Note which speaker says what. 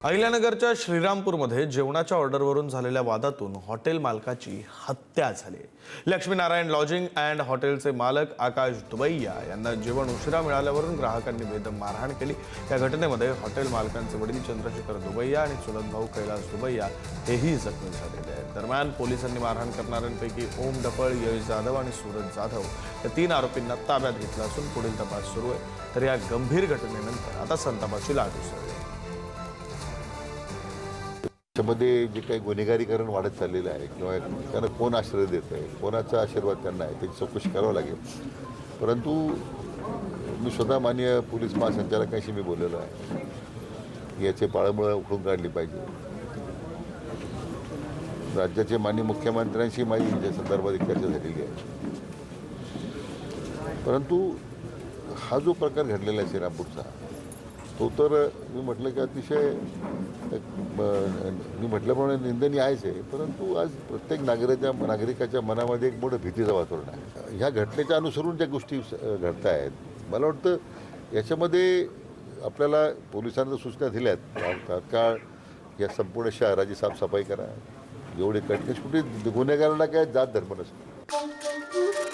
Speaker 1: अहिल्यानगरच्या श्रीरामपूरमध्ये जेवणाच्या ऑर्डरवरून झालेल्या वादातून हॉटेल मालकाची हत्या झाली। लक्ष्मीनारायण लॉजिंग अँड हॉटेलचे मालक आकाश दुबैया यांना जेवण उशिरा मिळाल्यावरून ग्राहकांनी बेदम मारहाण केली। या घटनेमध्ये हॉटेल मालकांचे वडील चंद्रशेखर दुबैया आणि चुलत भाऊ कैलास दुबैया हेही जखमी झालेले आहेत। दरम्यान पोलिसांनी मारहाण करणाऱ्यांपैकी ओम डपळ, यश जाधव आणि सूरज जाधव या 3 आरोपींना ताब्यात घेतलं असून पुढील तपास सुरू आहे। तर या गंभीर घटनेनंतर आता संतापाची लाट उसळली।
Speaker 2: त्यामध्ये जे काही गुन्हेगारीकरण वाढत चाललेलं आहे किंवा त्यांना कोण आश्रय देत आहे, कोणाचा आशीर्वाद त्यांना आहे, त्याची चौकशी करावं लागेल। परंतु मी स्वतः माननीय पोलीस महासंचालकांशी मी बोललेलो आहे, याचे पाळंमुळं उकळून काढली पाहिजे। राज्याचे माननीय मुख्यमंत्र्यांशी माझी या संदर्भात एक चर्चा झालेली आहे। परंतु हा जो प्रकार घडलेला आहे श्रीरामपूरचा, तो तर मी म्हटलं की अतिशय मी म्हटल्याप्रमाणे निंदनीय आहेच आहे। परंतु आज प्रत्येक नागरिकाच्या मनामध्ये एक मोठं भीतीचं वातावरण आहे। ह्या घटनेच्या अनुसरून ज्या गोष्टी घडत आहेत, मला वाटतं याच्यामध्ये आपल्याला पोलिसांना सूचना दिल्यात, तात्काळ या संपूर्ण शहराची साफसफाई करा। एवढे कटकट कुठे गुन्हेगारांना काय जात धर्म नसतो।